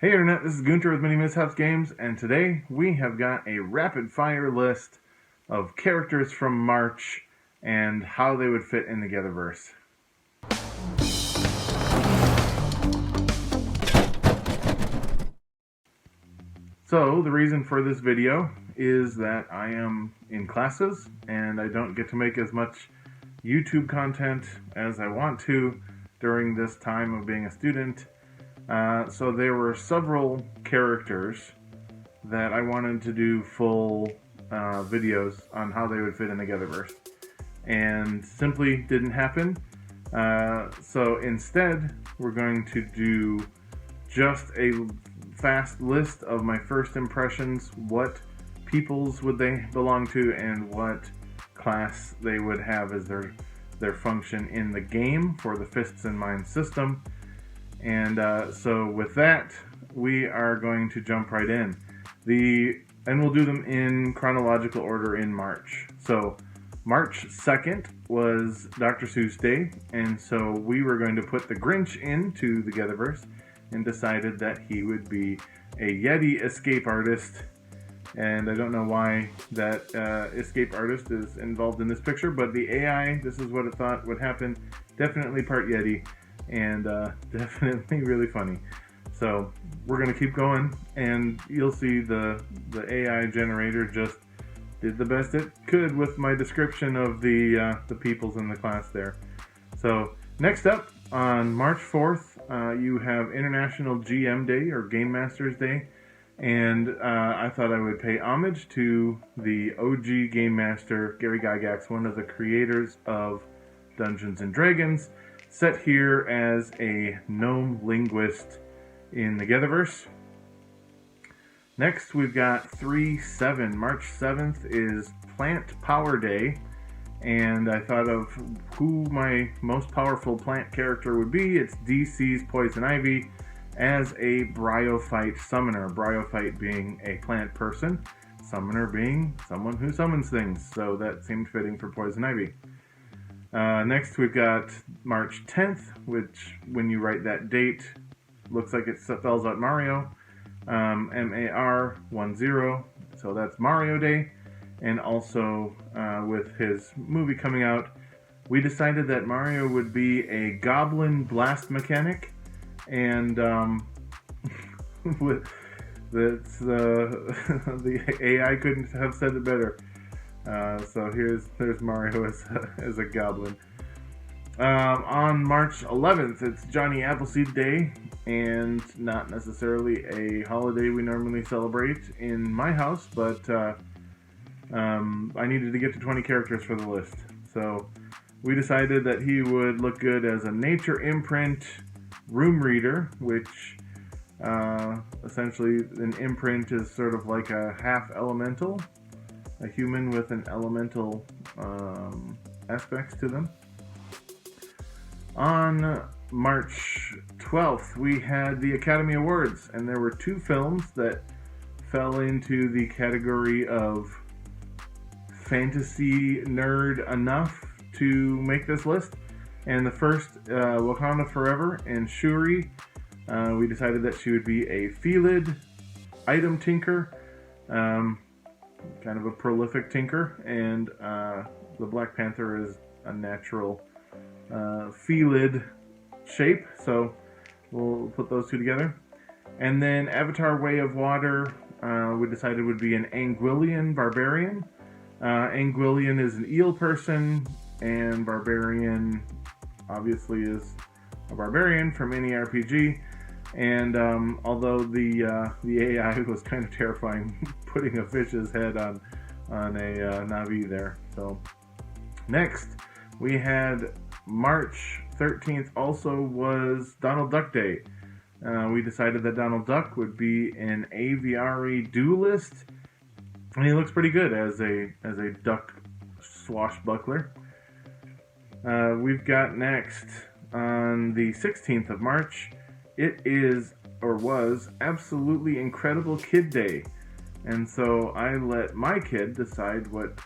Hey Internet, this is Gunter with MiniMishaps Games, and today we have got a rapid-fire list of characters from March and how they would fit in the GetherVerse. So, the reason for this video is that I am in classes, and I don't get to make as much YouTube content as I want to during this time of being a student. So there were several characters that I wanted to do full videos on how they would fit in the GetherVerse, and simply didn't happen. So instead, we're going to do just a fast list of my first impressions, what peoples would they belong to, and what class they would have as their function in the game for the F.I.S.T.S and M.I.N.D.S system. And so with that, we are going to jump right in. And we'll do them in chronological order in March. So March 2nd was Dr. Seuss Day, and so we were going to put the Grinch into the GetherVerse and decided that he would be a Yeti escape artist. And I don't know why that escape artist is involved in this picture, but the AI, this is what it thought would happen. Definitely part Yeti. And definitely really funny. So we're gonna keep going, and you'll see the AI generator just did the best it could with my description of the peoples in the class there. So next up, on March 4th, you have International GM Day, or Game Masters Day, and I thought I would pay homage to the OG Game Master, Gary Gygax, one of the creators of Dungeons and Dragons, set here as a gnome linguist in the GetherVerse. Next, we've got 3/7. March 7th is Plant Power Day, and I thought of who my most powerful plant character would be. It's DC's Poison Ivy as a Bryophyte summoner. Bryophyte being a plant person, summoner being someone who summons things, so that seemed fitting for Poison Ivy. Next, we've got March 10th, which, when you write that date, looks like it spells out Mario. MAR10, so that's Mario Day. And also, with his movie coming out, we decided that Mario would be a goblin blast mechanic. And the AI couldn't have said it better. So there's Mario as a goblin. On March 11th, it's Johnny Appleseed Day, and not necessarily a holiday we normally celebrate in my house, but I needed to get to 20 characters for the list. So we decided that he would look good as a nature imprint room reader, which essentially an imprint is sort of like a half elemental. A human with an elemental aspects to them. On March 12th, we had the Academy Awards, and there were two films that fell into the category of fantasy nerd enough to make this list. And the first, Wakanda Forever and Shuri, we decided that she would be a Felid item tinker. Kind of a prolific tinker, and the Black Panther is a natural Felid shape, so we'll put those two together. And then Avatar Way of Water, we decided would be an Anguillian barbarian. Anguillian is an eel person, and barbarian obviously is a barbarian from any RPG. And although the AI was kind of terrifying, putting a fish's head on a Navi there. So next, we had March 13th also was Donald Duck Day. We decided that Donald Duck would be an aviary duelist, and he looks pretty good as a duck swashbuckler. We've got next, on the 16th of March, it is, or was, Absolutely Incredible Kid Day. And so I let my kid decide what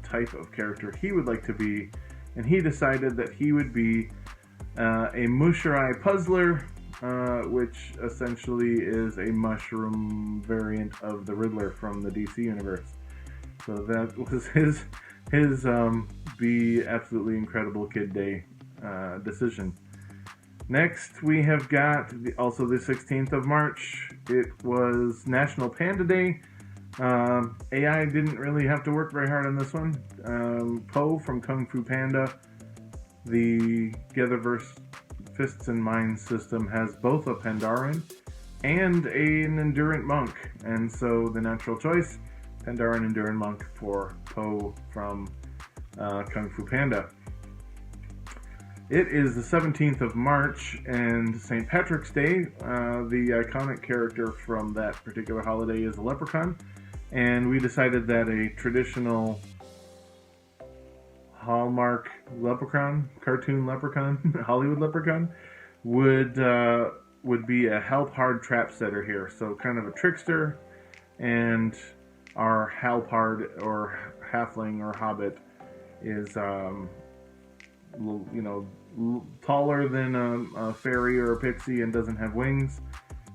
type of character he would like to be, and he decided that he would be a Mushirai puzzler, which essentially is a mushroom variant of the Riddler from the DC universe. So that was his Be Absolutely Incredible Kid Day decision. Next, we have got also the 16th of March. It was National Panda Day. AI didn't really have to work very hard on this one. Po from Fu Panda, the GetherVerse F.I.S.T.S and M.I.N.D.S system, has both a Pandaren and an Endurant Monk. And so the natural choice, Pandaren Endurant Monk for Po from Fu Panda. It is the 17th of March and St. Patrick's Day. The iconic character from that particular holiday is a leprechaun. And we decided that a traditional Hallmark leprechaun, cartoon leprechaun, Hollywood leprechaun, would be a help-hard trap setter here. So kind of a trickster, and our halpard or halfling or hobbit is taller than a fairy or a pixie and doesn't have wings,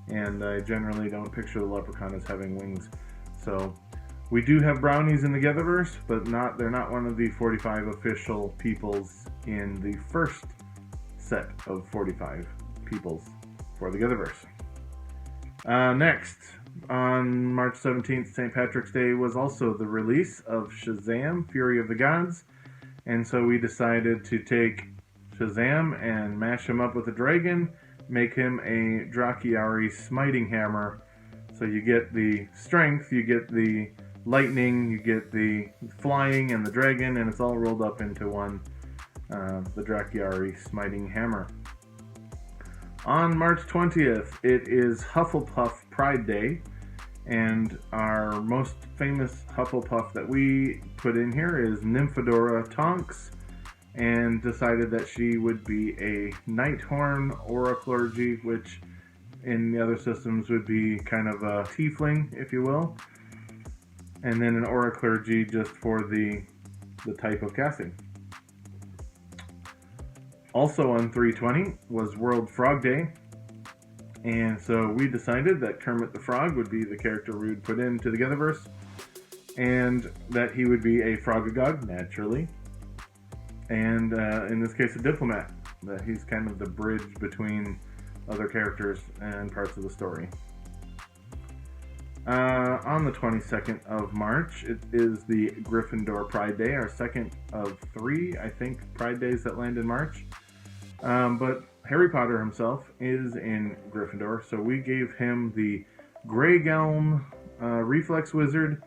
and I generally don't picture the leprechaun as having wings. So we do have brownies in the GetherVerse, but they're not one of the 45 official peoples in the first set of 45 peoples for the GetherVerse. Next, on March 17th, St. Patrick's Day, was also the release of Shazam, Fury of the Gods. And so we decided to take Shazam and mash him up with a dragon, make him a Drachiari smiting hammer. So you get the strength, you get the lightning, you get the flying and the dragon, and it's all rolled up into one, the Drachiari smiting hammer. On March 20th, it is Hufflepuff Pride Day, and our most famous Hufflepuff that we put in here is Nymphadora Tonks, and decided that she would be a Nighthorn Oraclergy, which in the other systems would be kind of a tiefling, if you will, and then an Oraclergy just for the type of casting. Also on 3/20 was World Frog Day, and so we decided that Kermit the Frog would be the character we would put into the GetherVerse, and that he would be a Frogagog, naturally, and in this case a diplomat, that he's kind of the bridge between other characters and parts of the story. On the 22nd of March, it is the Gryffindor Pride Day, our second of three, I think, Pride Days that land in March. But Harry Potter himself is in Gryffindor, so we gave him the Grey Gown Reflex Wizard.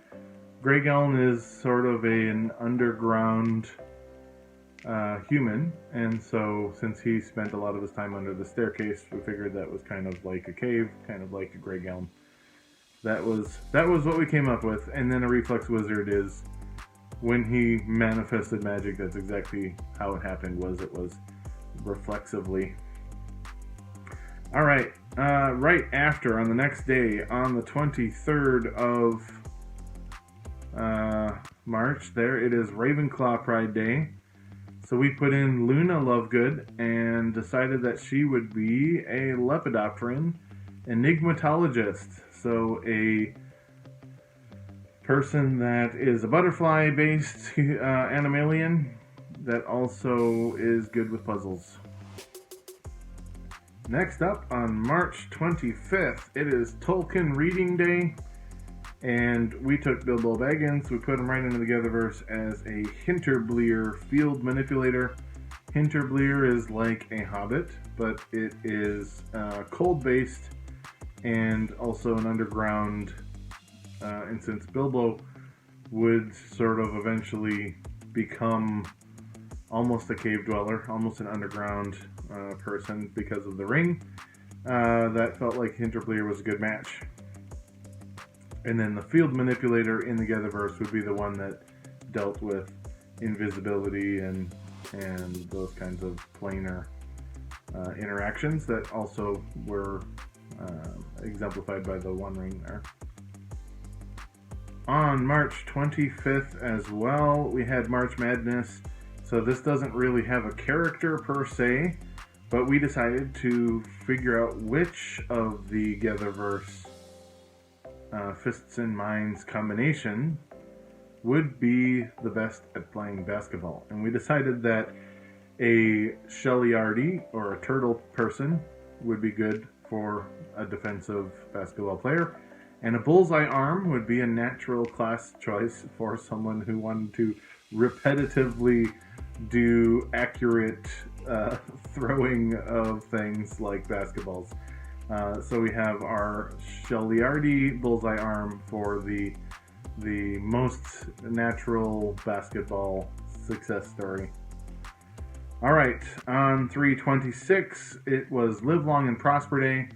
Grey Gown is sort of an underground human, and so since he spent a lot of his time under the staircase, we figured that was kind of like a cave, kind of like a Grey Gown. That was what we came up with. And then a Reflex Wizard is when he manifested magic. That's exactly how it happened. It was reflexively. All right, right after, on the next day, on the 23rd of March, there it is Ravenclaw Pride Day. So we put in Luna Lovegood and decided that she would be a Lepidopteran enigmatologist. So a person that is a butterfly-based animalian that also is good with puzzles. Next up, on March 25th, it is Tolkien Reading Day, and we took Bilbo Baggins, we put him right into the GetherVerse as a Hinterbleer field manipulator. Hinterbleer is like a hobbit, but it is cold-based and also an underground, and since Bilbo would sort of eventually become almost a cave dweller, almost an underground person because of the ring, that felt like Hinterbleer was a good match. And then the field manipulator in the GetherVerse would be the one that dealt with invisibility and those kinds of planar interactions that also were exemplified by the One Ring there. On March 25th as well, we had March Madness. So this doesn't really have a character per se, But we decided to figure out which of the GetherVerse Fists and Minds combination would be the best at playing basketball. And we decided that a Shellyardy or a turtle person would be good for a defensive basketball player, and a bullseye arm would be a natural class choice for someone who wanted to repetitively do accurate throwing of things like basketballs. So we have our Shellyardy bullseye arm for the most natural basketball success story. Alright, on 3/26, it was Live Long and Prosper Day,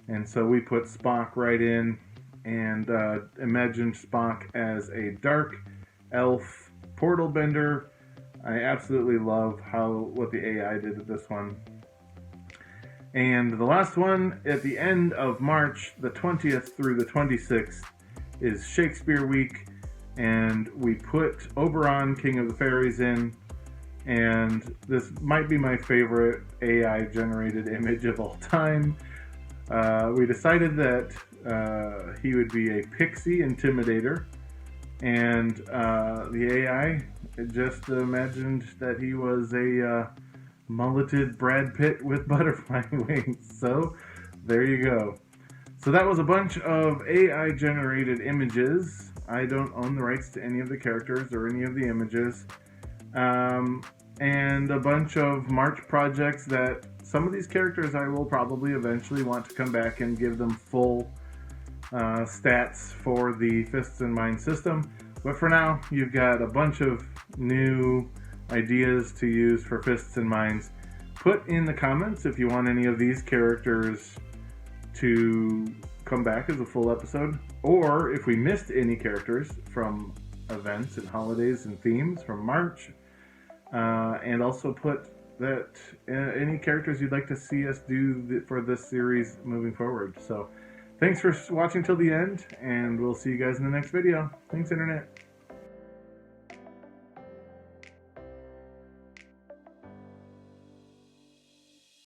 and so we put Spock right in, and imagined Spock as a dark elf portal bender. I absolutely love what the AI did with this one. And the last one, at the end of March, the 20th through the 26th, is Shakespeare Week, and we put Oberon, King of the Fairies, in. And this might be my favorite AI generated image of all time. We decided that he would be a pixie intimidator, and the AI just imagined that he was a mulleted Brad Pitt with butterfly wings. So there you go. So that was a bunch of AI generated images. I don't own the rights to any of the characters or any of the images. And a bunch of March projects that some of these characters I will probably eventually want to come back and give them full stats for the Fists and Minds system. But for now, you've got a bunch of new ideas to use for Fists and Minds. Put in the comments if you want any of these characters to come back as a full episode, or if we missed any characters from events and holidays and themes from March. And also put that any characters you'd like to see us do for this series moving forward. So thanks for watching till the end, and we'll see you guys in the next video. Thanks, Internet.